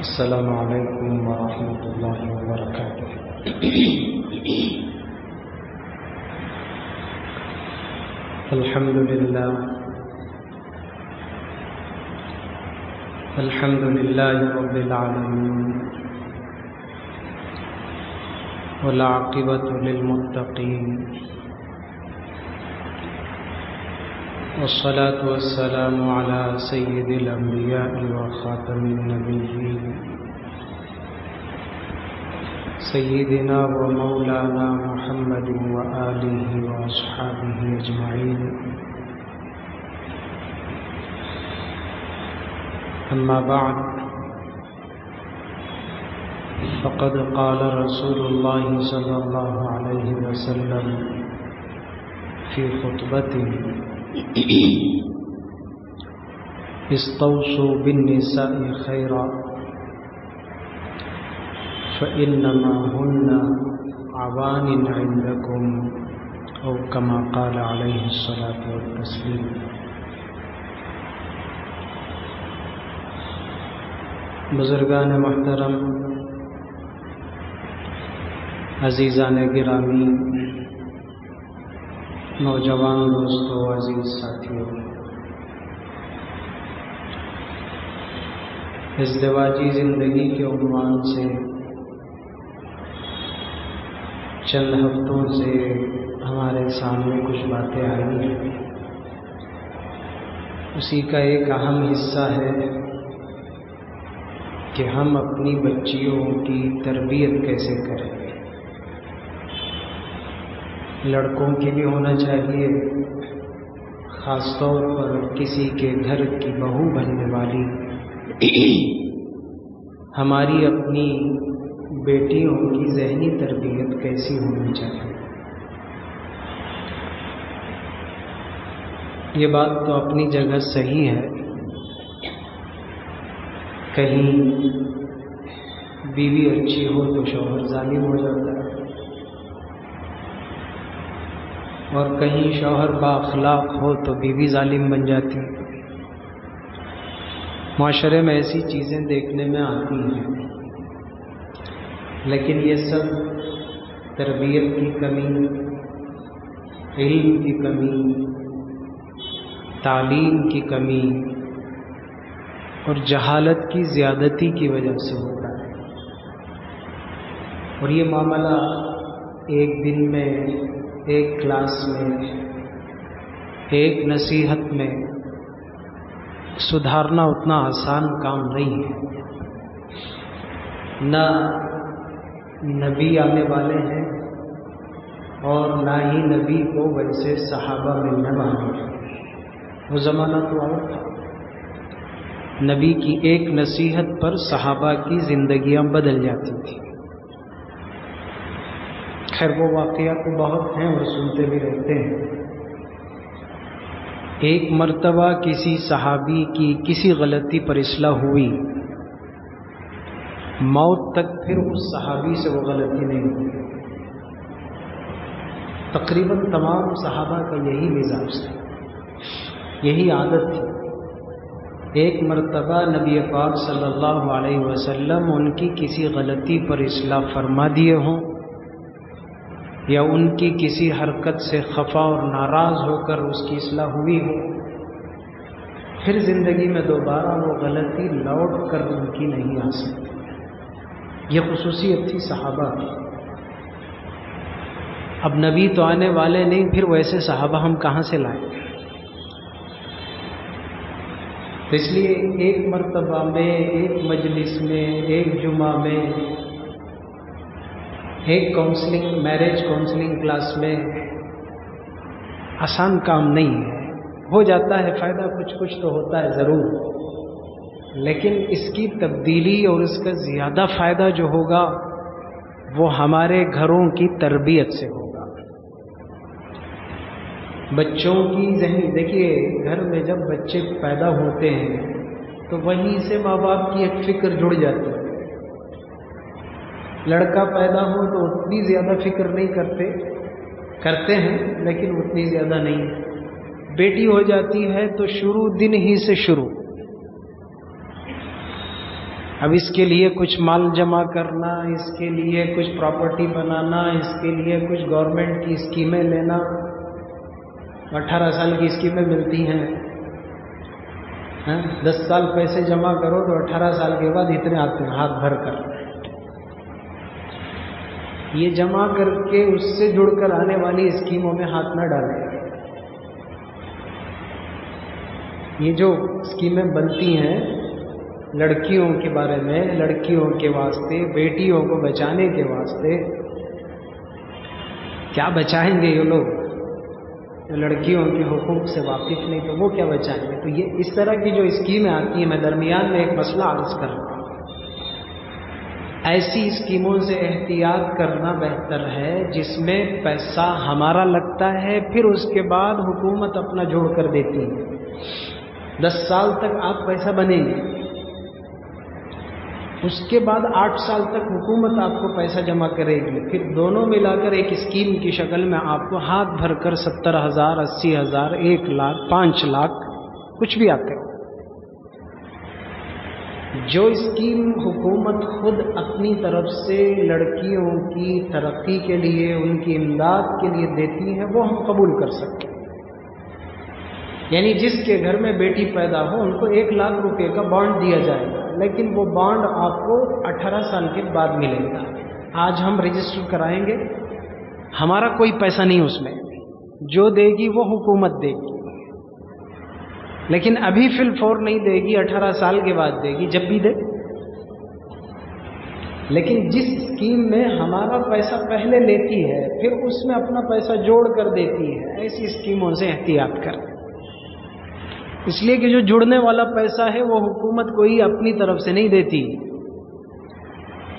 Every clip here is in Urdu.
السلام علیکم ورحمۃ اللہ وبرکاتہ۔ الحمد للہ رب العالمین والعاقبۃ للمتقین والصلاة والسلام على سید الانبیاء وخاتم النبیین سیدنا و مولانا محمد وآلہ واصحابہ اجمعین، اما بعد فقد قال رسول اللہ صلی اللہ علیہ وسلم فی خطبته استوصوا بالنساء خیرا فإنما هن عوان عندكم او كما قال علیہ الصلاة والتسلیم۔ بزرگان محترم، عزیزان گرامی، نوجوان دوستو، عزیز ساتھیوں، ازدواجی زندگی کے عنوان سے چند ہفتوں سے ہمارے سامنے کچھ باتیں آئی ہیں۔ اسی کا ایک اہم حصہ ہے کہ ہم اپنی بچیوں کی تربیت کیسے کریں۔ لڑکوں کی بھی ہونا چاہیے، خاص طور پر کسی کے گھر کی بہو بننے والی ہماری اپنی بیٹیوں کی ذہنی تربیت کیسی ہونی چاہیے۔ یہ بات تو اپنی جگہ صحیح ہے، کہیں بیوی اچھی ہو تو شوہر ظالم ہو جاتا ہے، اور کہیں شوہر با اخلاق ہو تو بیوی ظالم بن جاتی ہے۔ معاشرے میں ایسی چیزیں دیکھنے میں آتی ہیں، لیکن یہ سب تربیت کی کمی، علم کی کمی، تعلیم کی کمی اور جہالت کی زیادتی کی وجہ سے ہوتا ہے۔ اور یہ معاملہ ایک دن میں، ایک کلاس میں، ایک نصیحت میں سدھارنا اتنا آسان کام نہیں ہے۔ نہ نبی آنے والے ہیں اور نہ ہی نبی کو ویسے صحابہ ملنے والے ہیں۔ وہ زمانہ تو اور تھا، نبی کی ایک نصیحت پر صحابہ کی زندگیاں بدل جاتی تھی۔ خیر، وہ واقعات تو بہت ہیں اور سنتے بھی رہتے ہیں۔ ایک مرتبہ کسی صحابی کی کسی غلطی پر اصلاح ہوئی، موت تک پھر اس صحابی سے وہ غلطی نہیں ہوئی۔ تقریباً تمام صحابہ کا یہی مزاج تھا، یہی عادت تھی۔ ایک مرتبہ نبی پاک صلی اللہ علیہ وسلم ان کی کسی غلطی پر اصلاح فرما دیے ہوں، یا ان کی کسی حرکت سے خفا اور ناراض ہو کر اس کی اصلاح ہوئی ہو، پھر زندگی میں دوبارہ وہ غلطی لوٹ کر ان کی نہیں آ سکتی۔ یہ خصوصیت تھی صحابہ کی۔ اب نبی تو آنے والے نہیں، پھر ویسے صحابہ ہم کہاں سے لائیں؟ تو اس لیے ایک مرتبہ میں، ایک مجلس میں، ایک جمعہ میں، ایک کاؤنسلنگ، میرج کاؤنسلنگ کلاس میں آسان کام نہیں ہے۔ ہو جاتا ہے فائدہ، کچھ تو ہوتا ہے ضرور، لیکن اس کی تبدیلی اور اس کا زیادہ فائدہ جو ہوگا وہ ہمارے گھروں کی تربیت سے ہوگا۔ بچوں کی ذہنی، دیکھیے گھر میں جب بچے پیدا ہوتے ہیں تو وہیں سے ماں باپ کی ایک فکر جڑ جاتی ہے۔ لڑکا پیدا ہو تو اتنی زیادہ فکر نہیں کرتے ہیں، لیکن اتنی زیادہ نہیں۔ بیٹی ہو جاتی ہے تو شروع دن ہی سے شروع اب اس کے لیے کچھ مال جمع کرنا، اس کے لیے کچھ پراپرٹی بنانا، اس کے لیے کچھ گورنمنٹ کی اسکیمیں لینا. 18 سال کی اسکیمیں ملتی ہیں، 10 سال پیسے جمع کرو تو 18 سال کے بعد اتنے آتے ہیں ہاتھ بھر کر. یہ جمع کر کے اس سے جڑ کر آنے والی اسکیموں میں ہاتھ نہ ڈالیں. یہ جو اسکیمیں بنتی ہیں لڑکیوں کے بارے میں، لڑکیوں کے واسطے، بیٹیوں کو بچانے کے واسطے، کیا بچائیں گے یہ لوگ؟ لڑکیوں کے حقوق سے واقف نہیں تو وہ کیا بچائیں گے؟ تو یہ اس طرح کی جو اسکیمیں آتی ہیں، میں درمیان میں ایک مسئلہ عرض کر رہا ہوں، ایسی اسکیموں سے احتیاط کرنا بہتر ہے جس میں پیسہ ہمارا لگتا ہے، پھر اس کے بعد حکومت اپنا جوڑ کر دیتی ہے. 10 سال تک آپ پیسہ بنیں گے، اس کے بعد 8 سال تک حکومت آپ کو پیسہ جمع کرے گی، پھر دونوں ملا کر ایک اسکیم کی شکل میں آپ کو ہاتھ بھر کر 70,000 80,000 1 لاکھ 5 لاکھ کچھ بھی آتے ہو. جو اسکیم حکومت خود اپنی طرف سے لڑکیوں کی ترقی کے لیے، ان کی امداد کے لیے دیتی ہے، وہ ہم قبول کر سکتے ہیں. یعنی جس کے گھر میں بیٹی پیدا ہو ان کو 1 لاکھ روپے کا بانڈ دیا جائے گا، لیکن وہ بانڈ آپ کو 18 سال کے بعد ملے گا. آج ہم رجسٹر کرائیں گے، ہمارا کوئی پیسہ نہیں اس میں، جو دے گی وہ حکومت دے گی، لیکن ابھی فی الفور نہیں دے گی، 18 سال کے بعد دے گی، جب بھی دے. لیکن جس اسکیم میں ہمارا پیسہ پہلے لیتی ہے پھر اس میں اپنا پیسہ جوڑ کر دیتی ہے، ایسی اسکیموں سے احتیاط کریں. اس لیے کہ جو جڑنے والا پیسہ ہے وہ حکومت کوئی اپنی طرف سے نہیں دیتی،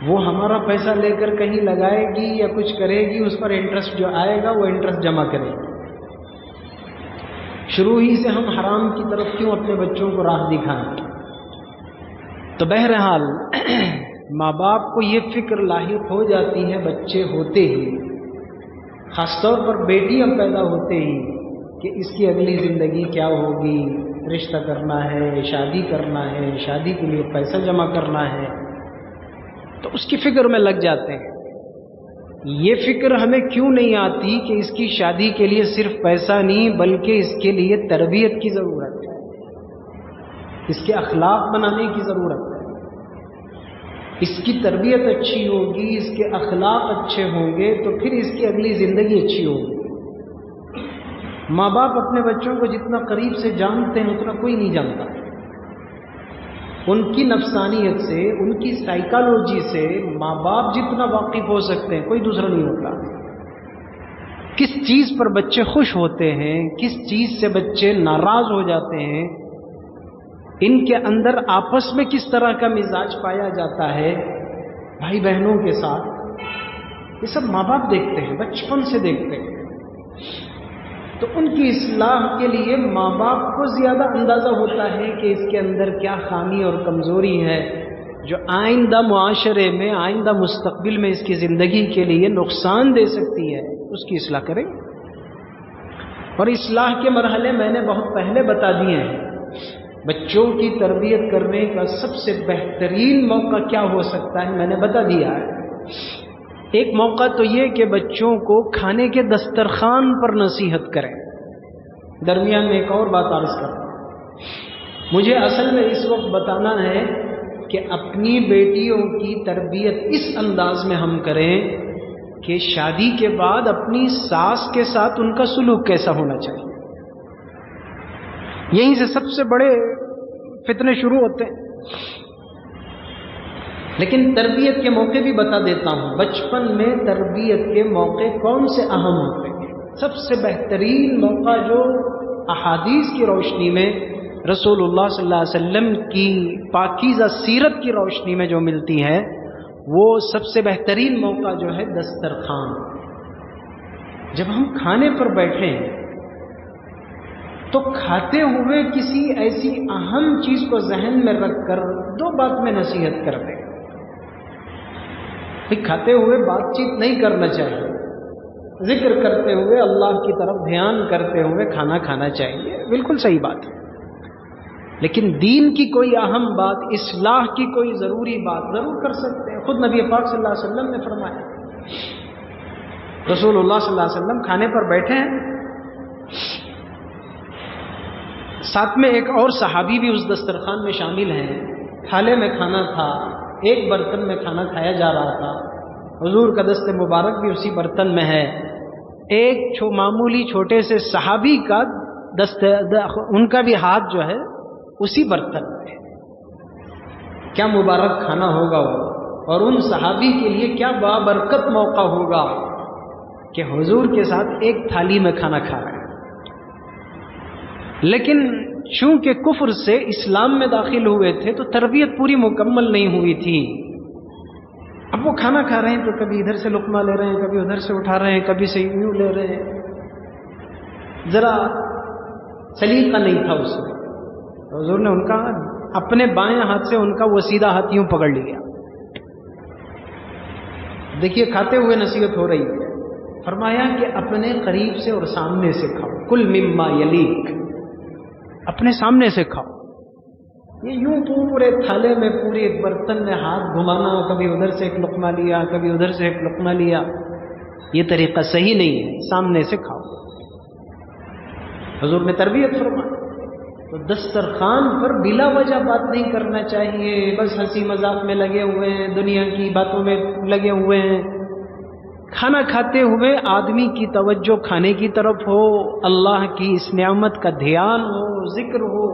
وہ ہمارا پیسہ لے کر کہیں لگائے گی یا کچھ کرے گی، اس پر انٹرسٹ جو آئے گا وہ انٹرسٹ جمع کرے گی. شروع ہی سے ہم حرام کی طرف کیوں اپنے بچوں کو راہ دکھائیں؟ تو بہرحال ماں باپ کو یہ فکر لاحق ہو جاتی ہے بچے ہوتے ہی، خاص طور پر بیٹیاں پیدا ہوتے ہی، کہ اس کی اگلی زندگی کیا ہوگی، رشتہ کرنا ہے، شادی کرنا ہے، شادی کے لیے پیسہ جمع کرنا ہے، تو اس کی فکر میں لگ جاتے ہیں. یہ فکر ہمیں کیوں نہیں آتی کہ اس کی شادی کے لیے صرف پیسہ نہیں بلکہ اس کے لیے تربیت کی ضرورت ہے، اس کے اخلاق بنانے کی ضرورت ہے. اس کی تربیت اچھی ہوگی، اس کے اخلاق اچھے ہوں گے تو پھر اس کی اگلی زندگی اچھی ہوگی. ماں باپ اپنے بچوں کو جتنا قریب سے جانتے ہیں اتنا کوئی نہیں جانتا. ان کی نفسانیت سے، ان کی سائیکالوجی سے ماں باپ جتنا واقف ہو سکتے ہیں کوئی دوسرا نہیں ہوتا. کس چیز پر بچے خوش ہوتے ہیں، کس چیز سے بچے ناراض ہو جاتے ہیں، ان کے اندر آپس میں کس طرح کا مزاج پایا جاتا ہے بھائی بہنوں کے ساتھ، یہ سب ماں باپ دیکھتے ہیں، بچپن سے دیکھتے ہیں. تو ان کی اصلاح کے لیے ماں باپ کو زیادہ اندازہ ہوتا ہے کہ اس کے اندر کیا خامی اور کمزوری ہے جو آئندہ معاشرے میں، آئندہ مستقبل میں اس کی زندگی کے لیے نقصان دے سکتی ہے، اس کی اصلاح کریں. اور اصلاح کے مرحلے میں نے بہت پہلے بتا دیے ہیں. بچوں کی تربیت کرنے کا سب سے بہترین موقع کیا ہو سکتا ہے میں نے بتا دیا ہے. ایک موقع تو یہ کہ بچوں کو کھانے کے دسترخوان پر نصیحت کریں. درمیان میں ایک اور بات عرض کرتا ہوں، مجھے اصل میں اس وقت بتانا ہے کہ اپنی بیٹیوں کی تربیت اس انداز میں ہم کریں کہ شادی کے بعد اپنی ساس کے ساتھ ان کا سلوک کیسا ہونا چاہیے. یہیں سے سب سے بڑے فتنے شروع ہوتے ہیں. لیکن تربیت کے موقع بھی بتا دیتا ہوں. بچپن میں تربیت کے موقع کون سے اہم ہوتے ہیں؟ سب سے بہترین موقع جو احادیث کی روشنی میں، رسول اللہ صلی اللہ علیہ وسلم کی پاکیزہ سیرت کی روشنی میں جو ملتی ہے، وہ سب سے بہترین موقع جو ہے دسترخوان. جب ہم کھانے پر بیٹھیں تو کھاتے ہوئے کسی ایسی اہم چیز کو ذہن میں رکھ کر 2 بات میں نصیحت کر دیں. کھاتے ہوئے بات چیت نہیں کرنا چاہیے، ذکر کرتے ہوئے اللہ کی طرف دھیان کرتے ہوئے کھانا کھانا چاہیے، بالکل صحیح بات ہے. لیکن دین کی کوئی اہم بات، اصلاح کی کوئی ضروری بات ضرور کر سکتے ہیں. خود نبی پاک صلی اللہ علیہ وسلم نے فرمایا. رسول اللہ صلی اللہ علیہ وسلم کھانے پر بیٹھے ہیں، ساتھ میں ایک اور صحابی بھی اس دسترخوان میں شامل ہیں. تھالے میں کھانا تھا، ایک برتن میں کھانا کھایا جا رہا تھا، حضور کا دست مبارک بھی اسی برتن میں ہے. ایک معمولی چھوٹے سے صحابی کا ان کا بھی ہاتھ جو ہے اسی برتن میں. کیا مبارک کھانا ہوگا وہ، اور ان صحابی کے لیے کیا بابرکت موقع ہوگا کہ حضور کے ساتھ ایک تھالی میں کھانا کھا رہے ہیں. لیکن چونکہ کفر سے اسلام میں داخل ہوئے تھے تو تربیت پوری مکمل نہیں ہوئی تھی. اب وہ کھانا کھا رہے ہیں تو کبھی ادھر سے لقمہ لے رہے ہیں، کبھی ادھر سے اٹھا رہے ہیں، کبھی سے یوں لے رہے ہیں. ذرا سلیقہ نہیں تھا اس میں. حضور نے ان کا اپنے بائیں ہاتھ سے ان کا وہ سیدھا ہاتھ یوں پکڑ لیا. دیکھیے کھاتے ہوئے نصیحت ہو رہی ہے. فرمایا کہ اپنے قریب سے اور سامنے سے کھاؤ. کل مما یلیک، اپنے سامنے سے کھاؤ. یہ یوں پورے تھالے میں پورے ایک برتن میں ہاتھ گھمانا، کبھی ادھر سے ایک لقمہ لیا، کبھی ادھر سے ایک لقمہ لیا، یہ طریقہ صحیح نہیں ہے. سامنے سے کھاؤ. حضور نے تربیت فرمائی. تو دسترخوان پر بلا وجہ بات نہیں کرنا چاہیے. بس ہنسی مذاق میں لگے ہوئے ہیں، دنیا کی باتوں میں لگے ہوئے ہیں. کھانا کھاتے ہوئے آدمی کی توجہ کھانے کی طرف ہو، اللہ کی اس نعمت کا دھیان ہو، ذکر ہو،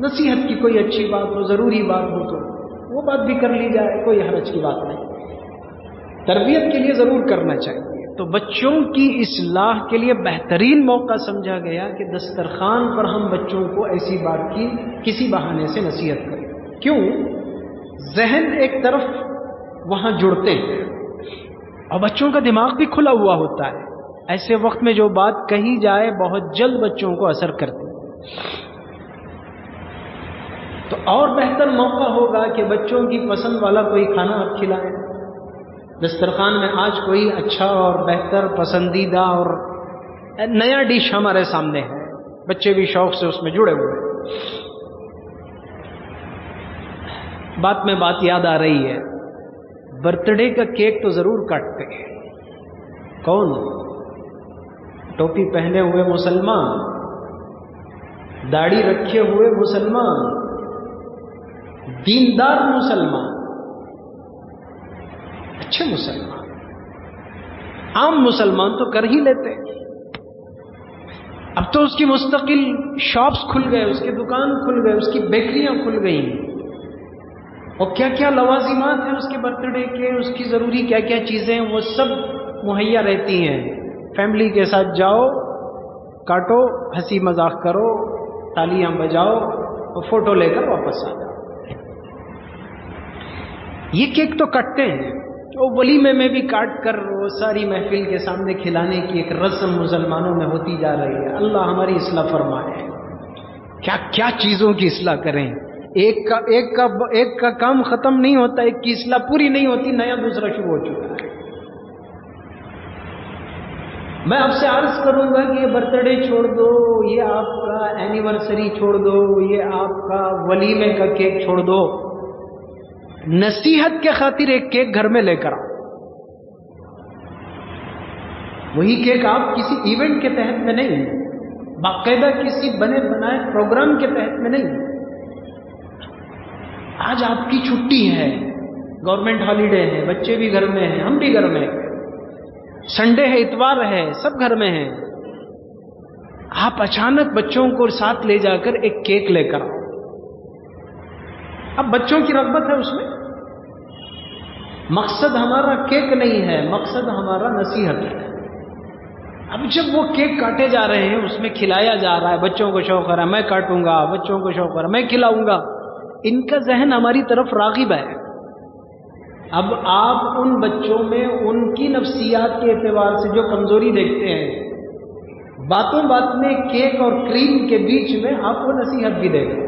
نصیحت کی کوئی اچھی بات ہو، ضروری بات ہو تو وہ بات بھی کر لی جائے، کوئی حرج کی بات نہیں. تربیت کے لیے ضرور کرنا چاہیے. تو بچوں کی اصلاح کے لیے بہترین موقع سمجھا گیا کہ دسترخوان پر ہم بچوں کو ایسی بات کی کسی بہانے سے نصیحت کریں. کیوں؟ ذہن ایک طرف وہاں جڑتے ہیں اور بچوں کا دماغ بھی کھلا ہوا ہوتا ہے. ایسے وقت میں جو بات کہی جائے بہت جلد بچوں کو اثر کرتی ہے. تو اور بہتر موقع ہوگا کہ بچوں کی پسند والا کوئی کھانا آپ کھلائیں. دسترخوان میں آج کوئی اچھا اور بہتر پسندیدہ اور نیا ڈش ہمارے سامنے ہے، بچے بھی شوق سے اس میں جڑے ہوئے ہیں. بات میں بات یاد آ رہی ہے، برتھ ڈے کا کیک تو ضرور کاٹتے ہیں. کون؟ ٹوپی پہنے ہوئے مسلمان، داڑھی رکھے ہوئے مسلمان، دیندار مسلمان، اچھے مسلمان. عام مسلمان تو کر ہی لیتے. اب تو اس کی مستقل شاپس کھل گئے، اس کے دکان کھل گئے، اس کی بیکریاں کھل گئی، اور کیا کیا لوازمات ہیں اس کے برتھ ڈے کے، اس کی ضروری کیا کیا چیزیں وہ سب مہیا رہتی ہیں. فیملی کے ساتھ جاؤ، کاٹو، ہنسی مذاق کرو، تالیاں بجاؤ اور فوٹو لے کر واپس آ جاؤ. یہ کیک تو کٹتے ہیں، وہ ولیمے میں بھی کاٹ کر وہ ساری محفل کے سامنے کھلانے کی ایک رسم مسلمانوں میں ہوتی جا رہی ہے. اللہ ہماری اصلاح فرمائے. کیا کیا چیزوں کی اصلاح کریں. ایک کا کام ختم نہیں ہوتا، ایک کی اصلاح پوری نہیں ہوتی، نیا دوسرا شروع ہو چکا ہے. میں آپ سے عرض کروں گا کہ یہ برتھ ڈے چھوڑ دو، یہ آپ کا اینیورسری چھوڑ دو، یہ آپ کا ولیمے کا کیک چھوڑ دو. نصیحت کے خاطر ایک کیک گھر میں لے کر آؤ. وہی کیک آپ کسی ایونٹ کے تحت میں نہیں، باقاعدہ کسی بنے بنائے پروگرام کے تحت میں نہیں. آج آپ کی چھٹی ہے، گورنمنٹ ہالیڈے ہے، بچے بھی گھر میں ہیں، ہم بھی گھر میں ہیں، سنڈے ہے، اتوار ہے، سب گھر میں ہیں. آپ اچانک بچوں کو ساتھ لے جا کر ایک کیک لے کر آؤ. اب بچوں کی رغبت ہے اس میں. مقصد ہمارا کیک نہیں ہے، مقصد ہمارا نصیحت ہے. اب جب وہ کیک کاٹے جا رہے ہیں، اس میں کھلایا جا رہا ہے، بچوں کو شوق ہو رہا ہے میں کاٹوں گا، بچوں کو شوق ہو رہا ہے میں کھلاؤں گا، ان کا ذہن ہماری طرف راغب ہے. اب آپ ان بچوں میں ان کی نفسیات کے اعتبار سے جو کمزوری دیکھتے ہیں، باتوں بات میں کیک اور کریم کے بیچ میں آپ کو نصیحت بھی دے دیں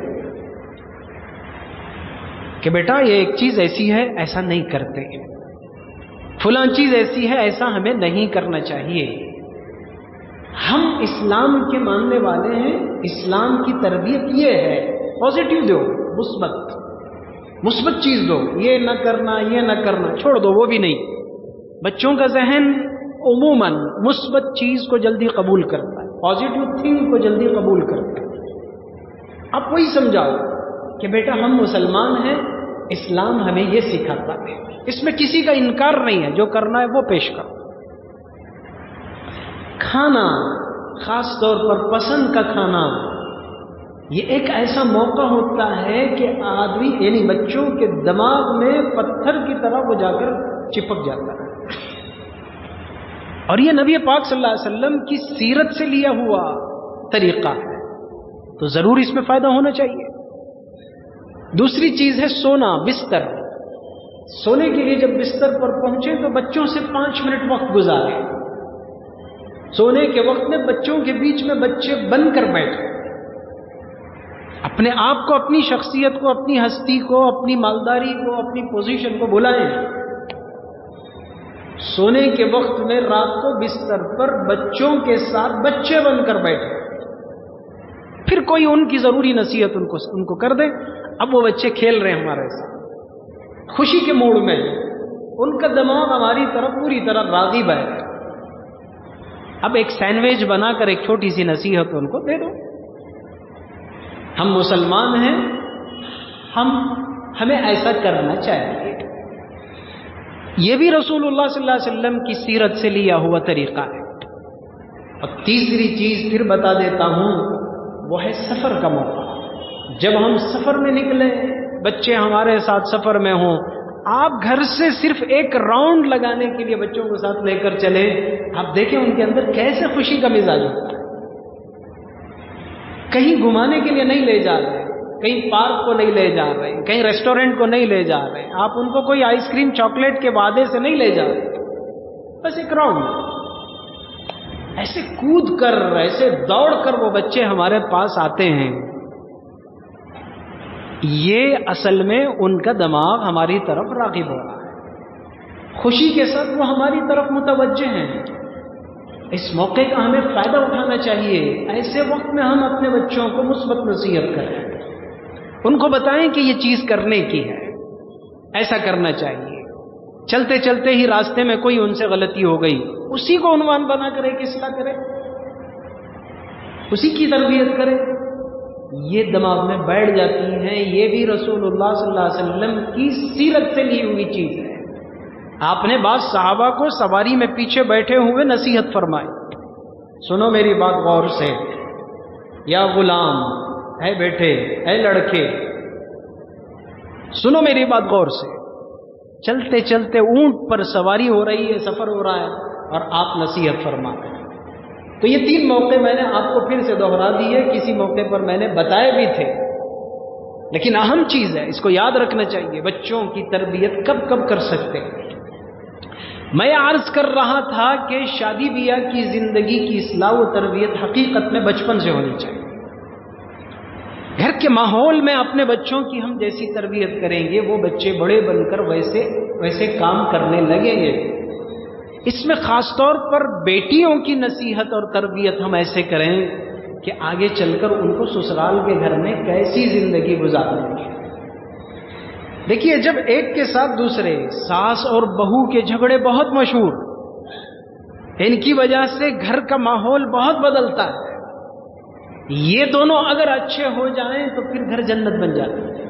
کہ بیٹا یہ ایک چیز ایسی ہے، ایسا نہیں کرتے، فلاں چیز ایسی ہے، ایسا ہمیں نہیں کرنا چاہیے. ہم اسلام کے ماننے والے ہیں، اسلام کی تربیت یہ ہے، پازیٹیو دو، مثبت چیز دو، یہ نہ کرنا یہ نہ کرنا چھوڑ دو، وہ بھی نہیں۔ بچوں کا ذہن عموماً مثبت چیز کو جلدی قبول کرتا ہے، پازیٹیو تھنگ کو جلدی قبول کرتا ہے۔ آپ وہی سمجھاؤ کہ بیٹا ہم مسلمان ہیں، اسلام ہمیں یہ سکھاتا ہے، اس میں کسی کا انکار نہیں ہے، جو کرنا ہے وہ پیش کرو۔ کھانا، خاص طور پر پسند کا کھانا، یہ ایک ایسا موقع ہوتا ہے کہ آدمی یعنی بچوں کے دماغ میں پتھر کی طرح وہ جا کر چپک جاتا ہے، اور یہ نبی پاک صلی اللہ علیہ وسلم کی سیرت سے لیا ہوا طریقہ ہے، تو ضرور اس میں فائدہ ہونا چاہیے۔ دوسری چیز ہے سونا، بستر۔ سونے کے لیے جب بستر پر پہنچے تو بچوں سے 5 منٹ وقت گزارے۔ سونے کے وقت میں بچوں کے بیچ میں بچے بن کر بیٹھے، اپنے آپ کو، اپنی شخصیت کو، اپنی ہستی کو، اپنی مالداری کو، اپنی پوزیشن کو بھلائیں۔ سونے کے وقت میں رات کو بستر پر بچوں کے ساتھ بچے بن کر بیٹھے، پھر کوئی ان کی ضروری نصیحت ان کو کر دے۔ اب وہ بچے کھیل رہے ہیں ہمارے ساتھ، خوشی کے موڈ میں، ان کا دماغ ہماری طرف پوری طرح راغب ہے۔ اب ایک سینڈوچ بنا کر ایک چھوٹی سی نصیحت ان کو دے دو۔ ہم مسلمان ہیں، ہمیں ایسا کرنا چاہیے۔ یہ بھی رسول اللہ صلی اللہ علیہ وسلم کی سیرت سے لیا ہوا طریقہ ہے۔ اور تیسری چیز پھر بتا دیتا ہوں، وہ ہے سفر کا موقع۔ جب ہم سفر میں نکلیں، بچے ہمارے ساتھ سفر میں ہوں، آپ گھر سے صرف ایک راؤنڈ لگانے کے لیے بچوں کو ساتھ لے کر چلے، آپ دیکھیں ان کے اندر کیسے خوشی کا مزاج ہوتا ہے۔ کہیں گھمانے کے لیے نہیں لے جا رہے، کہیں پارک کو نہیں لے جا رہے، کہیں ریسٹورنٹ کو نہیں لے جا رہے، آپ ان کو کوئی آئس کریم چاکلیٹ کے وعدے سے نہیں لے جا رہے، بس ایک راؤنڈ۔ ایسے کود کر، ایسے دوڑ کر وہ بچے ہمارے پاس آتے ہیں، یہ اصل میں ان کا دماغ ہماری طرف راغب ہو رہا ہے، خوشی کے ساتھ وہ ہماری طرف متوجہ ہیں۔ اس موقع کا ہمیں فائدہ اٹھانا چاہیے۔ ایسے وقت میں ہم اپنے بچوں کو مثبت نصیحت کریں، ان کو بتائیں کہ یہ چیز کرنے کی ہے، ایسا کرنا چاہیے۔ چلتے چلتے ہی راستے میں کوئی ان سے غلطی ہو گئی، اسی کو عنوان بنا کر ایک اصلاح کرے، اسی کی تربیت کرے، یہ دماغ میں بیٹھ جاتی ہیں۔ یہ بھی رسول اللہ صلی اللہ علیہ وسلم کی سیرت سے لی ہوئی چیز ہے۔ آپ نے بعض صحابہ کو سواری میں پیچھے بیٹھے ہوئے نصیحت فرمائی، سنو میری بات غور سے، یا غلام، اے بیٹے، اے لڑکے، سنو میری بات غور سے۔ چلتے چلتے اونٹ پر سواری ہو رہی ہے، سفر ہو رہا ہے، اور آپ نصیحت فرما رہے ہیں۔ تو یہ 3 موقع میں نے آپ کو پھر سے دوہرا دیے، کسی موقع پر میں نے بتائے بھی تھے، لیکن اہم چیز ہے، اس کو یاد رکھنا چاہیے۔ بچوں کی تربیت کب کب کر سکتے ہیں؟ میں عرض کر رہا تھا کہ شادی بیاہ کی زندگی کی اصلاح و تربیت حقیقت میں بچپن سے ہونی چاہیے۔ گھر کے ماحول میں اپنے بچوں کی ہم جیسی تربیت کریں گے، وہ بچے بڑے بن کر ویسے کام کرنے لگیں گے۔ اس میں خاص طور پر بیٹیوں کی نصیحت اور تربیت ہم ایسے کریں کہ آگے چل کر ان کو سسرال کے گھر میں کیسی زندگی گزاریں گے۔ دیکھیے، جب ایک کے ساتھ دوسرے، ساس اور بہو کے جھگڑے بہت مشہور، ان کی وجہ سے گھر کا ماحول بہت بدلتا ہے۔ یہ دونوں اگر اچھے ہو جائیں تو پھر گھر جنت بن جاتی ہے،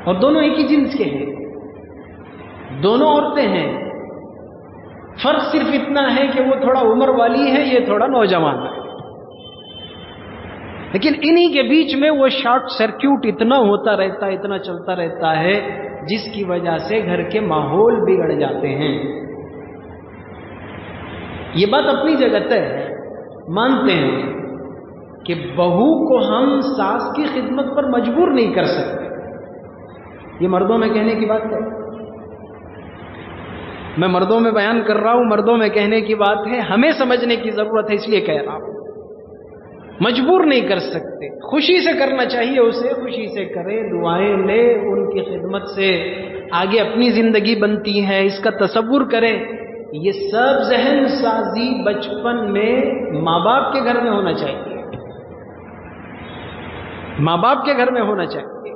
اور دونوں ایک ہی جنس کے ہیں، دونوں عورتیں ہیں، فرق صرف اتنا ہے کہ وہ تھوڑا عمر والی ہے، یہ تھوڑا نوجوان ہے، لیکن انہی کے بیچ میں وہ شارٹ سرکیوٹ اتنا ہوتا رہتا ہے، اتنا چلتا رہتا ہے، جس کی وجہ سے گھر کے ماحول بگڑ جاتے ہیں۔ یہ بات اپنی جگہ طے ہے، مانتے ہیں کہ بہو کو ہم ساس کی خدمت پر مجبور نہیں کر سکتے، یہ مردوں میں کہنے کی بات ہے، میں مردوں میں بیان کر رہا ہوں، مردوں میں کہنے کی بات ہے، ہمیں سمجھنے کی ضرورت ہے، اس لیے کہہ رہا ہوں۔ مجبور نہیں کر سکتے، خوشی سے کرنا چاہیے، اسے خوشی سے کرے، دعائیں لے، ان کی خدمت سے آگے اپنی زندگی بنتی ہے، اس کا تصور کرے، یہ سب ذہن سازی بچپن میں ماں باپ کے گھر میں ہونا چاہیے، ماں باپ کے گھر میں ہونا چاہیے،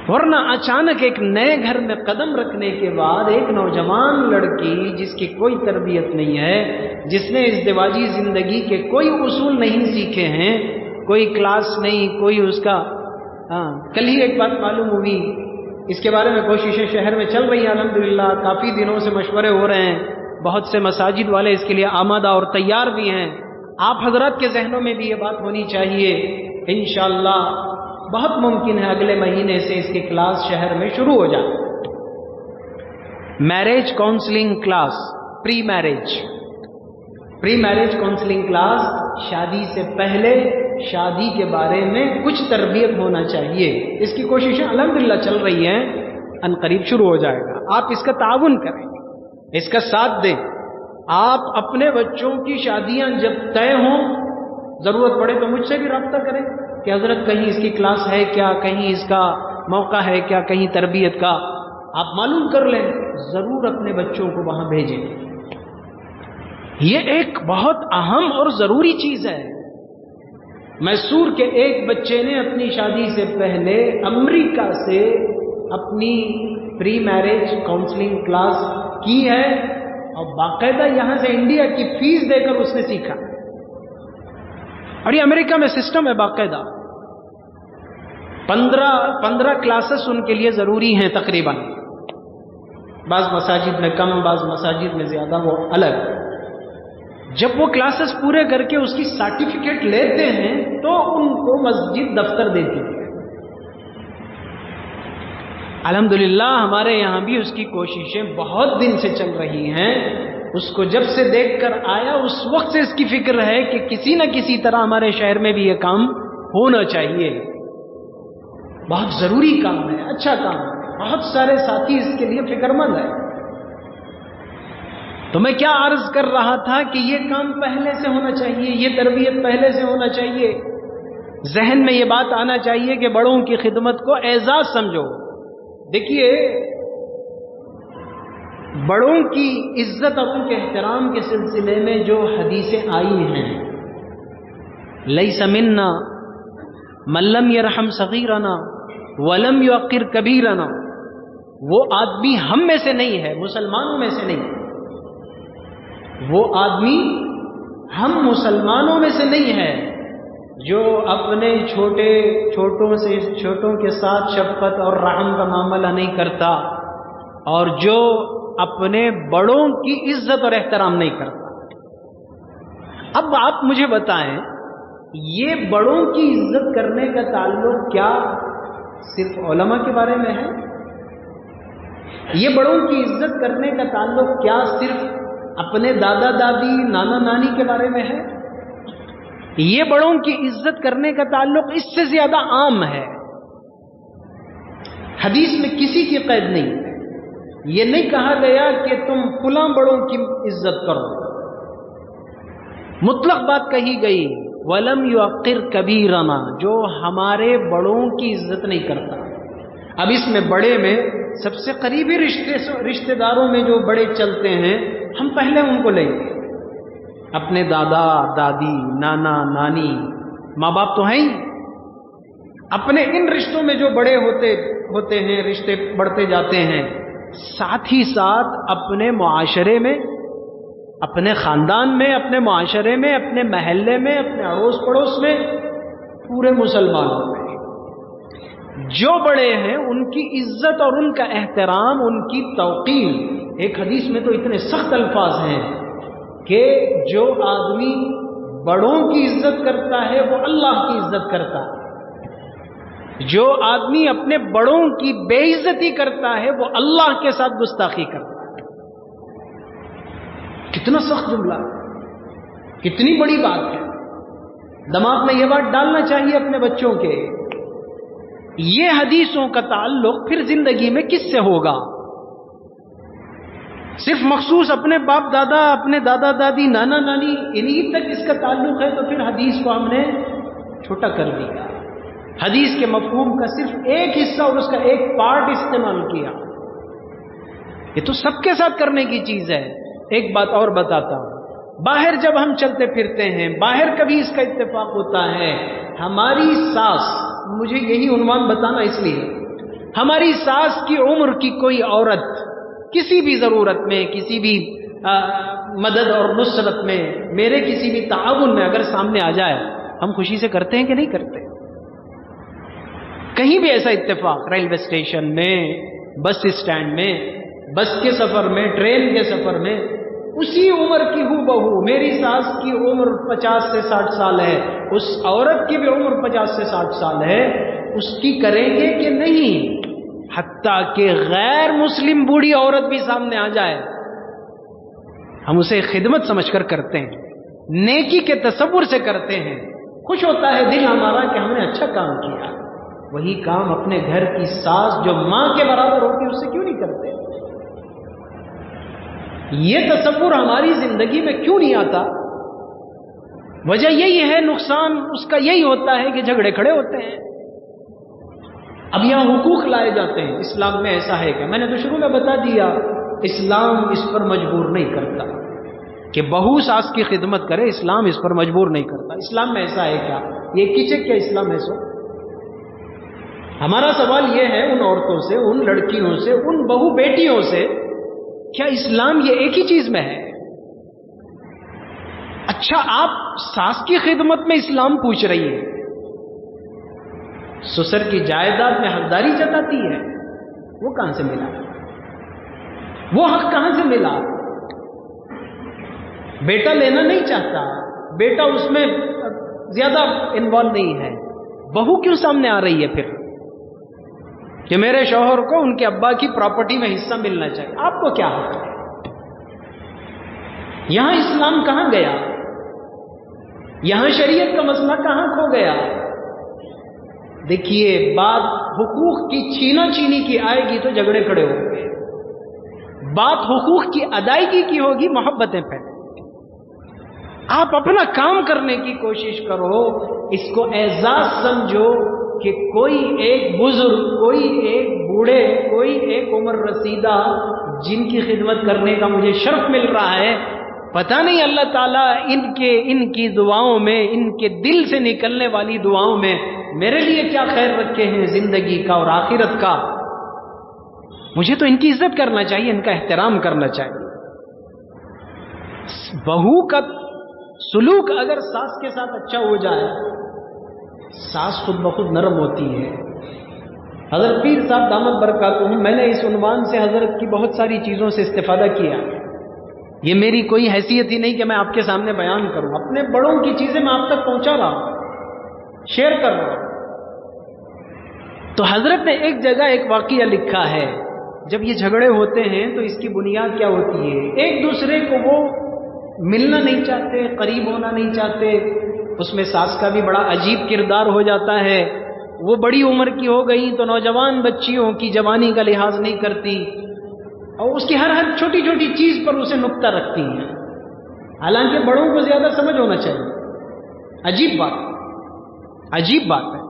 ورنہ اچانک ایک نئے گھر میں قدم رکھنے کے بعد ایک نوجوان لڑکی جس کی کوئی تربیت نہیں ہے، جس نے ازدواجی زندگی کے کوئی اصول نہیں سیکھے ہیں، کوئی کلاس نہیں، کوئی اس کا کل ہی ایک بات معلوم ہوئی، اس کے بارے میں کوششیں شہر میں چل رہی ہیں الحمدللہ، کافی دنوں سے مشورے ہو رہے ہیں، بہت سے مساجد والے اس کے لیے آمادہ اور تیار بھی ہیں، آپ حضرات کے ذہنوں میں بھی یہ بات ہونی چاہیے، انشاءاللہ بہت ممکن ہے اگلے مہینے سے اس کی کلاس شہر میں شروع ہو جائے، میرج کاؤنسلنگ کلاس، پری میرج کاؤنسلنگ کلاس، شادی سے پہلے شادی کے بارے میں کچھ تربیت ہونا چاہیے، اس کی کوششیں الحمدللہ چل رہی ہیں، ان قریب شروع ہو جائے گا، آپ اس کا تعاون کریں، اس کا ساتھ دیں، آپ اپنے بچوں کی شادیاں جب طے ہوں، ضرورت پڑے تو مجھ سے بھی رابطہ کریں کہ حضرت کہیں اس کی کلاس ہے کیا، کہیں اس کا موقع ہے کیا، کہیں تربیت کا، آپ معلوم کر لیں، ضرور اپنے بچوں کو وہاں بھیجیں، یہ ایک بہت اہم اور ضروری چیز ہے۔ میسور کے ایک بچے نے اپنی شادی سے پہلے امریکہ سے اپنی پری میرج کاؤنسلنگ کلاس کی ہے اور باقاعدہ یہاں سے انڈیا کی فیس دے کر اس نے سیکھا، اور یہ امریکہ میں سسٹم ہے باقاعدہ، 15 کلاسز ان کے لیے ضروری ہیں تقریباً، بعض مساجد میں کم، بعض مساجد میں زیادہ، وہ الگ، جب وہ کلاسز پورے کر کے اس کی سرٹیفکیٹ لیتے ہیں تو ان کو مسجد دفتر دیتی ہے۔ الحمدللہ ہمارے یہاں بھی اس کی کوششیں بہت دن سے چل رہی ہیں، اس کو جب سے دیکھ کر آیا اس وقت سے اس کی فکر ہے کہ کسی نہ کسی طرح ہمارے شہر میں بھی یہ کام ہونا چاہیے، بہت ضروری کام ہے، اچھا کام ہے، بہت سارے ساتھی اس کے لیے فکر مند ہیں۔ تو میں کیا عرض کر رہا تھا کہ یہ کام پہلے سے ہونا چاہیے، یہ تربیت پہلے سے ہونا چاہیے، ذہن میں یہ بات آنا چاہیے کہ بڑوں کی خدمت کو اعزاز سمجھو۔ دیکھیے، بڑوں کی عزت اور ان کے احترام کے سلسلے میں جو حدیثیں آئی ہیں، لیس منا من لم یرحم صغیرنا ولم یوقر کبیرنا، وہ آدمی ہم میں سے نہیں ہے، مسلمانوں میں سے نہیں، وہ آدمی ہم مسلمانوں میں سے نہیں ہے جو اپنے چھوٹوں کے ساتھ شفقت اور رحم کا معاملہ نہیں کرتا، اور جو اپنے بڑوں کی عزت اور احترام نہیں کرتا۔ اب آپ مجھے بتائیں، یہ بڑوں کی عزت کرنے کا تعلق کیا صرف علماء کے بارے میں ہے؟ یہ بڑوں کی عزت کرنے کا تعلق کیا صرف اپنے دادا دادی نانا نانی کے بارے میں ہے؟ یہ بڑوں کی عزت کرنے کا تعلق اس سے زیادہ عام ہے، حدیث میں کسی کی قید نہیں، یہ نہیں کہا گیا کہ تم فلاں بڑوں کی عزت کرو، مطلق بات کہی گئی، وَلَمْ يُوَقِّرْ كَبِيرَنَا، جو ہمارے بڑوں کی عزت نہیں کرتا۔ اب اس میں بڑے میں سب سے قریبی رشتہ داروں میں جو بڑے چلتے ہیں، ہم پہلے ان کو لیں گے، اپنے دادا دادی نانا نانی، ماں باپ تو ہیں ہی، اپنے ان رشتوں میں جو بڑے ہوتے ہیں، رشتے بڑھتے جاتے ہیں، ساتھ ہی ساتھ اپنے معاشرے میں، اپنے خاندان میں، اپنے معاشرے میں، اپنے محلے میں، اپنے اڑوس پڑوس میں، پورے مسلمانوں میں جو بڑے ہیں ان کی عزت اور ان کا احترام، ان کی توقیر۔ ایک حدیث میں تو اتنے سخت الفاظ ہیں کہ جو آدمی بڑوں کی عزت کرتا ہے وہ اللہ کی عزت کرتا ہے، جو آدمی اپنے بڑوں کی بے عزتی کرتا ہے وہ اللہ کے ساتھ گستاخی کرتا ہے۔ کتنا سخت جملہ، کتنی بڑی بات ہے، دماغ میں یہ بات ڈالنا چاہیے اپنے بچوں کے۔ یہ حدیثوں کا تعلق پھر زندگی میں کس سے ہوگا؟ صرف مخصوص اپنے باپ دادا، اپنے دادا دادی نانا نانی، انہی تک اس کا تعلق ہے تو پھر حدیث کو ہم نے چھوٹا کر دیا، حدیث کے مفہوم کا صرف ایک حصہ اور اس کا ایک پارٹ استعمال کیا۔ یہ تو سب کے ساتھ کرنے کی چیز ہے. ایک بات اور بتاتا ہوں، باہر جب ہم چلتے پھرتے ہیں، باہر کبھی اس کا اتفاق ہوتا ہے، ہماری ساس، مجھے یہی عنوان بتانا اس لیے، ہماری ساس کی عمر کی کوئی عورت کسی بھی ضرورت میں، کسی بھی مدد اور نصرت میں، میرے کسی بھی تعاون میں اگر سامنے آ جائے، ہم خوشی سے کرتے ہیں کہ نہیں کرتے؟ کہیں بھی ایسا اتفاق، ریلوے اسٹیشن میں، بس اسٹینڈ میں، بس کے سفر میں، ٹرین کے سفر میں، اسی عمر کی ہو بہو، میری ساس کی عمر 50 سے 60 سال ہے، اس عورت کی بھی عمر 50 سے 60 سال ہے، اس کی کریں گے کہ نہیں؟ حتیٰ کہ غیر مسلم بوڑھی عورت بھی سامنے آ جائے، ہم اسے خدمت سمجھ کر کرتے ہیں، نیکی کے تصور سے کرتے ہیں، خوش ہوتا ہے دل ہمارا کہ ہم نے اچھا کام کیا. وہی کام اپنے گھر کی ساس جو ماں کے برابر ہوتی ہے اس سے کیوں نہیں کرتے؟ یہ تصور ہماری زندگی میں کیوں نہیں آتا؟ وجہ یہی ہے، نقصان اس کا یہی ہوتا ہے کہ جھگڑے کھڑے ہوتے ہیں. اب یہاں حقوق لائے جاتے ہیں، اسلام میں ایسا ہے کہ میں نے تو شروع میں بتا دیا، اسلام اس پر مجبور نہیں کرتا کہ بہو ساس کی خدمت کرے، اسلام اس پر مجبور نہیں کرتا. اسلام میں ایسا ہے کیا؟ یہ کیچے کیا اسلام ہے سو؟ ہمارا سوال یہ ہے ان عورتوں سے، ان لڑکیوں سے، ان بہو بیٹیوں سے، کیا اسلام یہ ایک ہی چیز میں ہے؟ اچھا، آپ ساس کی خدمت میں اسلام پوچھ رہی ہے، سسر کی جائیداد میں حقداری جتاتی ہے، وہ کہاں سے ملا؟ وہ حق کہاں سے ملا؟ بیٹا لینا نہیں چاہتا، بیٹا اس میں زیادہ انوالو نہیں ہے، بہو کیوں سامنے آ رہی ہے پھر کہ میرے شوہر کو ان کے ابا کی پراپرٹی میں حصہ ملنا چاہیے؟ آپ کو کیا حق ہے؟ یہاں اسلام کہاں گیا؟ یہاں شریعت کا مسئلہ کہاں کھو گیا؟ دیکھیے، بات حقوق کی چھینا چینی کی آئے گی تو جھگڑے کھڑے ہوں گے، بات حقوق کی ادائیگی کی ہوگی، محبتیں پھیلیں. آپ اپنا کام کرنے کی کوشش کرو، اس کو اعزاز سمجھو کہ کوئی ایک بزرگ، کوئی ایک بوڑھے، کوئی ایک عمر رسیدہ جن کی خدمت کرنے کا مجھے شرف مل رہا ہے، پتہ نہیں اللہ تعالیٰ ان کی دعاؤں میں، ان کے دل سے نکلنے والی دعاؤں میں میرے لیے کیا خیر رکھے ہیں زندگی کا اور آخرت کا. مجھے تو ان کی عزت کرنا چاہیے، ان کا احترام کرنا چاہیے. بہو کا سلوک اگر ساس کے ساتھ اچھا ہو جائے، ساس خود بخود نرم ہوتی ہے. حضرت پیر صاحب دامت برکاتہم، میں نے اس عنوان سے حضرت کی بہت ساری چیزوں سے استفادہ کیا. یہ میری کوئی حیثیت ہی نہیں کہ میں آپ کے سامنے بیان کروں، اپنے بڑوں کی چیزیں میں آپ تک پہنچا رہا ہوں، شیئر کر رہا ہوں. تو حضرت نے ایک جگہ ایک واقعہ لکھا ہے، جب یہ جھگڑے ہوتے ہیں تو اس کی بنیاد کیا ہوتی ہے؟ ایک دوسرے کو وہ ملنا نہیں چاہتے، قریب ہونا نہیں چاہتے. اس میں ساس کا بھی بڑا عجیب کردار ہو جاتا ہے. وہ بڑی عمر کی ہو گئی تو نوجوان بچیوں کی جوانی کا لحاظ نہیں کرتی اور اس کی ہر چھوٹی چھوٹی چیز پر اسے نقطہ رکھتی ہیں، حالانکہ بڑوں کو زیادہ سمجھ ہونا چاہیے. عجیب بات ہے.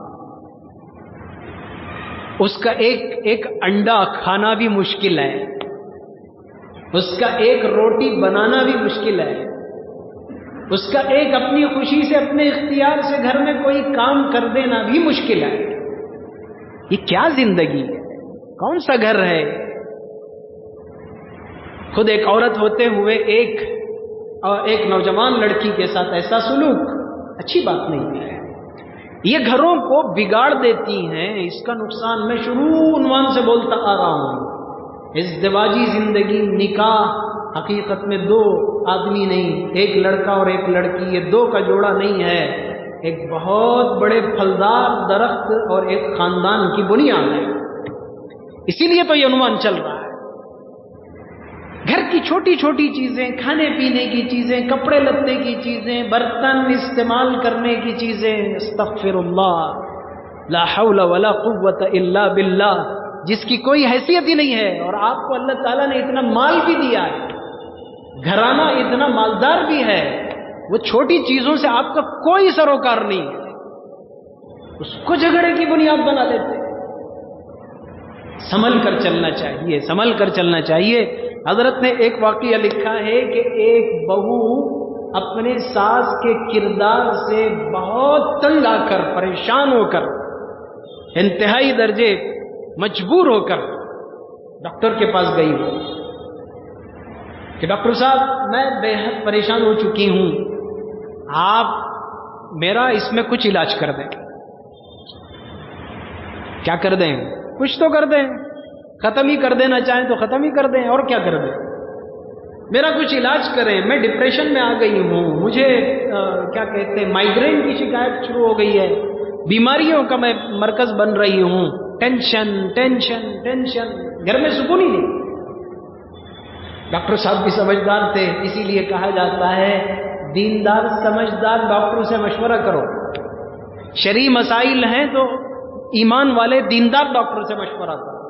اس کا ایک انڈا کھانا بھی مشکل ہے، اس کا ایک روٹی بنانا بھی مشکل ہے، اس کا ایک اپنی خوشی سے، اپنے اختیار سے گھر میں کوئی کام کر دینا بھی مشکل ہے. یہ کیا زندگی ہے؟ کون سا گھر ہے؟ خود ایک عورت ہوتے ہوئے ایک نوجوان لڑکی کے ساتھ ایسا سلوک اچھی بات نہیں ہے. یہ گھروں کو بگاڑ دیتی ہیں. اس کا نقصان میں شروع عنوان سے بولتا آ رہا ہوں. ازدواجی زندگی، نکاح حقیقت میں دو آدمی نہیں، ایک لڑکا اور ایک لڑکی، یہ دو کا جوڑا نہیں ہے، ایک بہت بڑے پھلدار درخت اور ایک خاندان کی بنیاد ہے. اسی لیے تو یہ عنوان چل رہا ہے. گھر کی چھوٹی چھوٹی چیزیں، کھانے پینے کی چیزیں، کپڑے لتے کی چیزیں، برتن استعمال کرنے کی چیزیں، استغفر اللہ، لا حول ولا قوت الا باللہ، جس کی کوئی حیثیت ہی نہیں ہے. اور آپ کو اللہ تعالیٰ نے اتنا مال بھی دیا ہے، گھرانہ اتنا مالدار بھی ہے، وہ چھوٹی چیزوں سے آپ کا کوئی سروکار نہیں ہے، اس کو جھگڑے کی بنیاد بنا لیتے. سنبھل کر چلنا چاہیے، سنبھل کر چلنا چاہیے۔ حضرت نے ایک واقعہ لکھا ہے کہ ایک بہو اپنے ساس کے کردار سے بہت تنگ آ کر، پریشان ہو کر، انتہائی درجے مجبور ہو کر ڈاکٹر کے پاس گئی کہ ڈاکٹر صاحب میں بے حد پریشان ہو چکی ہوں، آپ میرا اس میں کچھ علاج کر دیں۔ کیا کر دیں؟ کچھ تو کر دیں، ختم ہی کر دینا چاہیں تو ختم ہی کر دیں، اور کیا کر دیں؟ میرا کچھ علاج کریں، میں ڈپریشن میں آ گئی ہوں، مجھے کیا کہتے ہیں مائیگرین کی شکایت شروع ہو گئی ہے، بیماریوں کا میں مرکز بن رہی ہوں، ٹینشن ٹینشن ٹینشن، گھر میں سکون ہی نہیں۔ ڈاکٹر صاحب بھی سمجھدار تھے، اسی لیے کہا جاتا ہے دیندار سمجھدار ڈاکٹر سے مشورہ کرو، شرعی مسائل ہیں تو ایمان والے دیندار ڈاکٹر سے مشورہ کرو،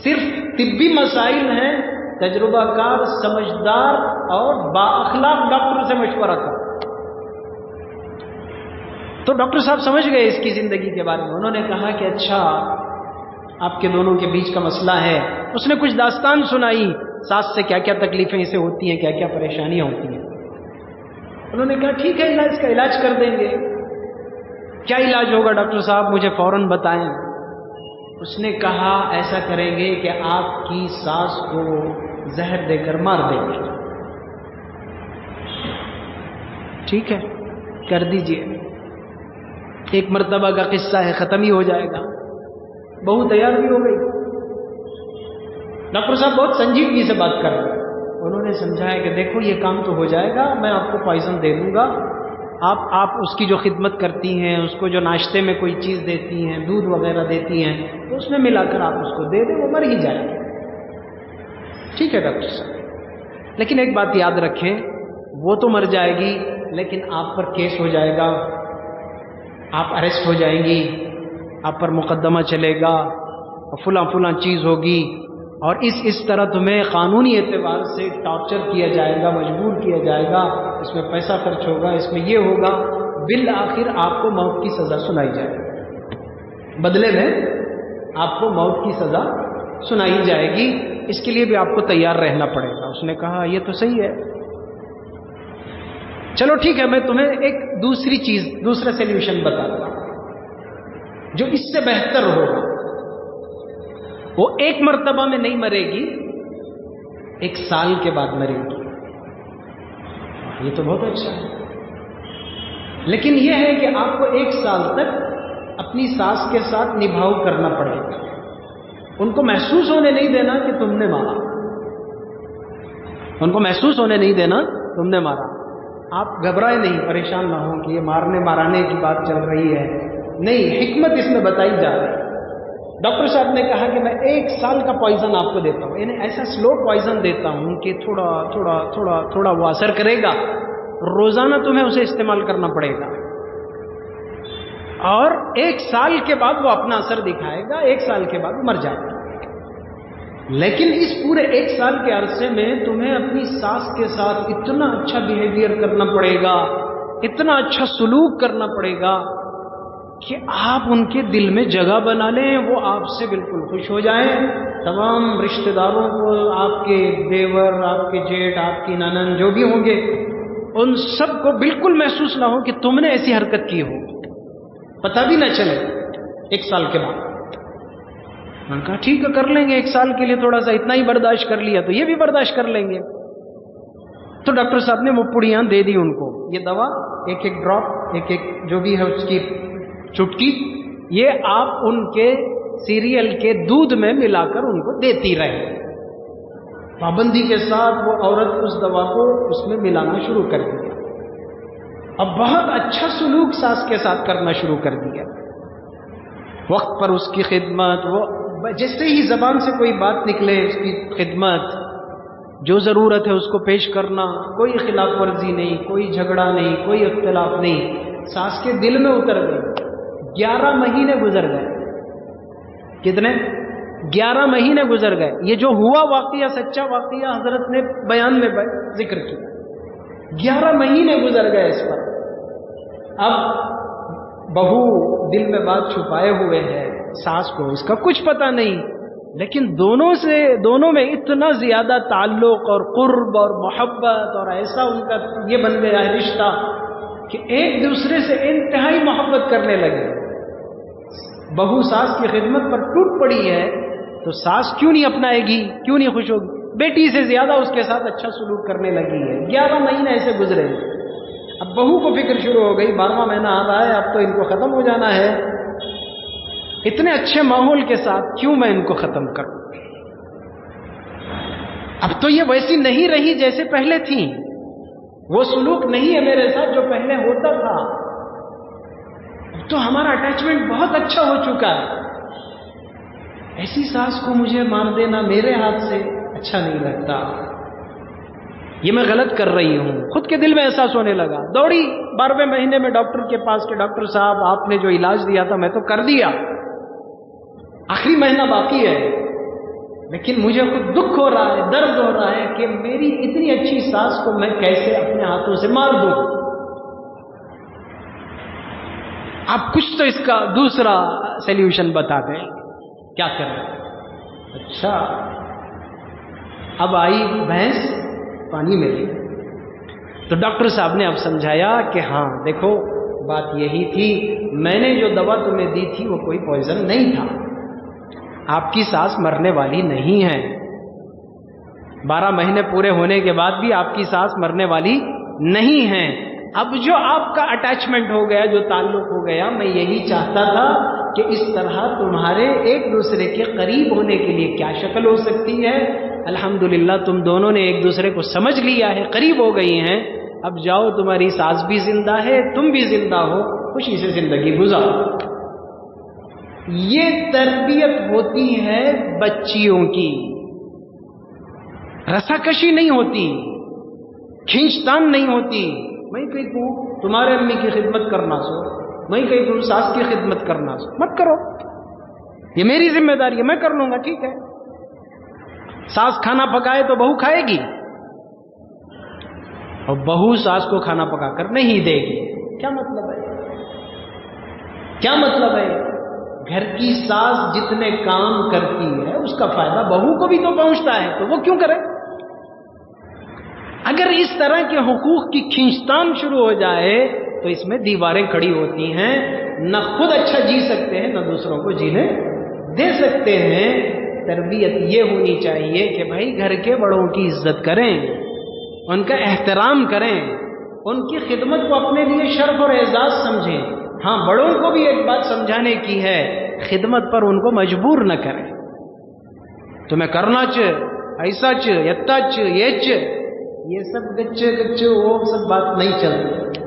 صرف طبی مسائل ہیں تجربہ کار سمجھدار اور با اخلاق ڈاکٹر سے مشورہ کرو۔ تو ڈاکٹر صاحب سمجھ گئے اس کی زندگی کے بارے میں، انہوں نے کہا کہ اچھا آپ کے دونوں کے بیچ کا مسئلہ ہے۔ اس نے کچھ داستان سنائی، ساس سے کیا کیا تکلیفیں اسے ہوتی ہیں، کیا کیا پریشانیاں ہوتی ہیں۔ انہوں نے کہا ٹھیک ہے اس کا علاج کر دیں گے۔ کیا علاج ہوگا ڈاکٹر صاحب، مجھے فوراً بتائیں۔ اس نے کہا ایسا کریں گے کہ آپ کی ساس کو زہر دے کر مار دیں گے۔ ٹھیک ہے کر دیجئے، ایک مرتبہ کا قصہ ہے، ختم ہی ہو جائے گا۔ بہو تیار بھی ہو گئی۔ ڈاکٹر صاحب بہت سنجیدگی سے بات کر رہے ہیں، انہوں نے سمجھایا کہ دیکھو یہ کام تو ہو جائے گا، میں آپ کو پوائزن دے دوں گا، آپ اس کی جو خدمت کرتی ہیں، اس کو جو ناشتے میں کوئی چیز دیتی ہیں، دودھ وغیرہ دیتی ہیں، تو اس میں ملا کر آپ اس کو دے دیں، وہ مر ہی جائے گا۔ ٹھیک ہے ڈاکٹر صاحب، لیکن ایک بات یاد رکھیں، وہ تو مر جائے گی لیکن آپ پر کیس ہو جائے گا، آپ اریسٹ ہو جائیں گی، آپ پر مقدمہ چلے گا، اور فلاں فلاں چیز ہوگی، اور اس طرح تمہیں قانونی اعتبار سے ٹارچر کیا جائے گا، مجبور کیا جائے گا، اس میں پیسہ خرچ ہوگا، اس میں یہ ہوگا، بالآخر آپ کو موت کی سزا سنائی جائے گی، بدلے میں آپ کو موت کی سزا سنائی جائے گی، اس کے لیے بھی آپ کو تیار رہنا پڑے گا۔ اس نے کہا یہ تو صحیح ہے، چلو ٹھیک ہے، میں تمہیں ایک دوسری چیز، دوسرا سلیوشن بتاتا ہوں جو اس سے بہتر ہوگا۔ وہ ایک مرتبہ میں نہیں مرے گی، 1 سال کے بعد مرے گی۔ یہ تو بہت اچھا ہے، لیکن یہ ہے کہ آپ کو 1 سال تک اپنی ساس کے ساتھ نبھاؤ کرنا پڑے گا، ان کو محسوس ہونے نہیں دینا کہ تم نے مارا، ان کو محسوس ہونے نہیں دینا تم نے مارا۔ آپ گھبرائے نہیں، پریشان نہ ہوں کہ یہ مارنے مارانے کی بات چل رہی ہے، نہیں، حکمت اس میں بتائی جا رہی ہے۔ ڈاکٹر صاحب نے کہا کہ میں 1 سال کا پوائزن آپ کو دیتا ہوں، یعنی ایسا سلو پوائزن دیتا ہوں کہ تھوڑا تھوڑا تھوڑا تھوڑا وہ اثر کرے گا، روزانہ تمہیں اسے استعمال کرنا پڑے گا، اور 1 سال کے بعد وہ اپنا اثر دکھائے گا، 1 سال کے بعد مر جائے گا۔ لیکن اس پورے 1 سال کے عرصے میں تمہیں اپنی ساس کے ساتھ اتنا اچھا بیہیویئر کرنا پڑے گا، اتنا اچھا سلوک کرنا پڑے گا کہ آپ ان کے دل میں جگہ بنا لیں، وہ آپ سے بالکل خوش ہو جائیں۔ تمام رشتہ داروں کو، آپ کے دیور، آپ کے جیٹ، آپ کی ننند جو بھی ہوں گے، ان سب کو بالکل محسوس نہ ہو کہ تم نے ایسی حرکت کی ہو، پتہ بھی نہ چلے 1 سال کے بعد۔ میں نے کہا ٹھیک ہے کر لیں گے، 1 سال کے لیے تھوڑا سا اتنا ہی برداشت کر لیا تو یہ بھی برداشت کر لیں گے۔ تو ڈاکٹر صاحب نے وہ پڑیاں دے دی ان کو، یہ دوا، ایک ڈراپ، ایک جو بھی ہے اس کی چٹکی، یہ آپ ان کے سیریل کے دودھ میں ملا کر ان کو دیتی رہے۔ پابندی کے ساتھ وہ عورت اس دوا کو اس میں ملانا شروع کر دیا، اب بہت اچھا سلوک ساس کے ساتھ کرنا شروع کر دیا، وقت پر اس کی خدمت، وہ جیسے ہی زبان سے کوئی بات نکلے اس کی خدمت، جو ضرورت ہے اس کو پیش کرنا، کوئی خلاف ورزی نہیں، کوئی جھگڑا نہیں، کوئی اختلاف نہیں، ساس کے دل میں اتر گئی۔ 11 مہینے گزر گئے، کتنے؟ 11 مہینے گزر گئے۔ یہ جو ہوا واقعہ سچا واقعہ حضرت نے بیان میں ذکر کیا، 11 مہینے گزر گئے اس پر۔ اب بہو دل میں بات چھپائے ہوئے ہے، ساس کو اس کا کچھ پتہ نہیں، لیکن دونوں میں اتنا زیادہ تعلق اور قرب اور محبت اور ایسا ان کا یہ بن گیا ہے رشتہ کہ ایک دوسرے سے انتہائی محبت کرنے لگے. بہو ساس کی خدمت پر ٹوٹ پڑی ہے تو ساس کیوں نہیں اپنائے گی, کیوں نہیں خوش ہوگی؟ بیٹی سے زیادہ اس کے ساتھ اچھا سلوک کرنے لگی ہے. 11 مہینے ایسے گزرے. اب بہو کو فکر شروع ہو گئی 12واں مہینہ آ رہا ہے, اب تو ان کو ختم ہو جانا ہے. اتنے اچھے ماحول کے ساتھ کیوں میں ان کو ختم کروں؟ اب تو یہ ویسی نہیں رہی جیسے پہلے تھی. وہ سلوک نہیں ہے میرے ساتھ جو پہلے ہوتا تھا. اب تو ہمارا اٹیچمنٹ بہت اچھا ہو چکا ہے. ایسی ساس کو مجھے مار دینا میرے ہاتھ سے اچھا نہیں لگتا. یہ میں غلط کر رہی ہوں. خود کے دل میں احساس ہونے لگا. دوڑی 12ویں مہینے میں ڈاکٹر کے پاس کہ ڈاکٹر صاحب آپ نے جو علاج دیا تھا میں تو کر دیا, آخری مہینہ باقی ہے, لیکن مجھے خود دکھ ہو رہا ہے, درد ہو رہا ہے کہ میری اتنی اچھی ساس کو میں کیسے اپنے ہاتھوں سے مار دوں. آپ کچھ تو اس کا دوسرا سلیوشن بتا دیں, کیا کریں؟ اچھا, اب آئی بھینس پانی میں لی. تو ڈاکٹر صاحب نے اب سمجھایا کہ ہاں دیکھو بات یہی تھی, میں نے جو دوا تمہیں دی تھی وہ کوئی پوائزن نہیں تھا, آپ کی سانس مرنے والی نہیں ہے. 12 مہینے پورے ہونے کے بعد بھی آپ کی سانس مرنے والی نہیں ہے. اب جو آپ کا اٹیچمنٹ ہو گیا, جو تعلق ہو گیا, میں یہی چاہتا تھا کہ اس طرح تمہارے ایک دوسرے کے قریب ہونے کے لیے کیا شکل ہو سکتی ہے. الحمدللہ تم دونوں نے ایک دوسرے کو سمجھ لیا ہے, قریب ہو گئی ہیں. اب جاؤ, تمہاری ساس بھی زندہ ہے, تم بھی زندہ ہو, خوشی سے زندگی گزارو. یہ تربیت ہوتی ہے بچیوں کی. رساکشی نہیں ہوتی, کھینچتان نہیں ہوتی. میں کہیں کہوں تمہارے امی کی خدمت کرنا سو, میں کہیں کہوں ساس کی خدمت کرنا سو, مت کرو, یہ میری ذمہ داری ہے, میں کر لوں گا, ٹھیک ہے. ساس کھانا پکائے تو بہو کھائے گی, اور بہو ساس کو کھانا پکا کر نہیں دے گی. کیا مطلب ہے؟ کیا مطلب ہے؟ گھر کی ساس جتنے کام کرتی ہے اس کا فائدہ بہو کو بھی تو پہنچتا ہے, تو وہ کیوں کرے؟ اگر اس طرح کے حقوق کی کھینچتان شروع ہو جائے تو اس میں دیواریں کھڑی ہوتی ہیں. نہ خود اچھا جی سکتے ہیں, نہ دوسروں کو جینے دے سکتے ہیں. تربیت یہ ہونی چاہیے کہ بھائی گھر کے بڑوں کی عزت کریں, ان کا احترام کریں, ان کی خدمت کو اپنے لیے شرف اور اعزاز سمجھیں. ہاں, بڑوں کو بھی ایک بات سمجھانے کی ہے, خدمت پر ان کو مجبور نہ کریں. تمہیں کرنا ایسا یتا یہ سب گچے وہ سب بات نہیں چلتی.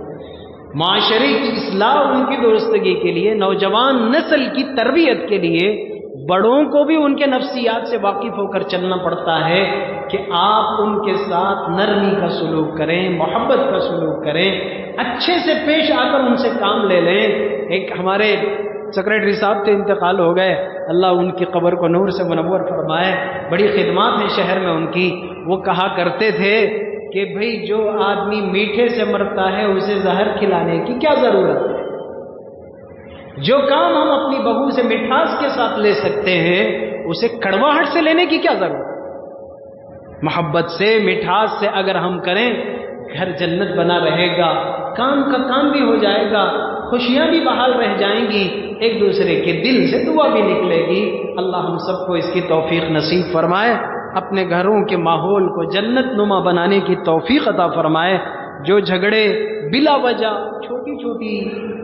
معاشرے کی اصلاح, ان کی درستگی کے لیے, نوجوان نسل کی تربیت کے لیے بڑوں کو بھی ان کے نفسیات سے واقف ہو کر چلنا پڑتا ہے کہ آپ ان کے ساتھ نرمی کا سلوک کریں, محبت کا سلوک کریں, اچھے سے پیش آ کر ان سے کام لے لیں. ایک ہمارے سیکریٹری صاحب تھے, انتقال ہو گئے, اللہ ان کی قبر کو نور سے منور فرمائے. بڑی خدمات ہیں شہر میں ان کی. وہ کہا کرتے تھے کہ بھئی جو آدمی میٹھے سے مرتا ہے اسے زہر کھلانے کی کیا ضرورت ہے. جو کام ہم اپنی بہو سے مٹھاس کے ساتھ لے سکتے ہیں اسے کڑواہٹ سے لینے کی کیا ضرورت ہے. محبت سے, مٹھاس سے اگر ہم کریں, گھر جنت بنا رہے گا, کام کا کام بھی ہو جائے گا, خوشیاں بھی بحال رہ جائیں گی, ایک دوسرے کے دل سے دعا بھی نکلے گی. اللہ ہم سب کو اس کی توفیق نصیب فرمائے, اپنے گھروں کے ماحول کو جنت نما بنانے کی توفیق عطا فرمائے. جو جھگڑے بلا وجہ چھوٹی چھوٹی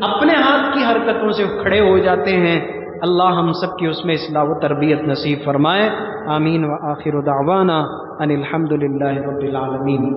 اپنے ہاتھ کی حرکتوں سے کھڑے ہو جاتے ہیں, اللہ ہم سب کی اس میں اصلاح و تربیت نصیب فرمائے. آمین. وآخر دعوانا ان الحمد للہ رب العالمین.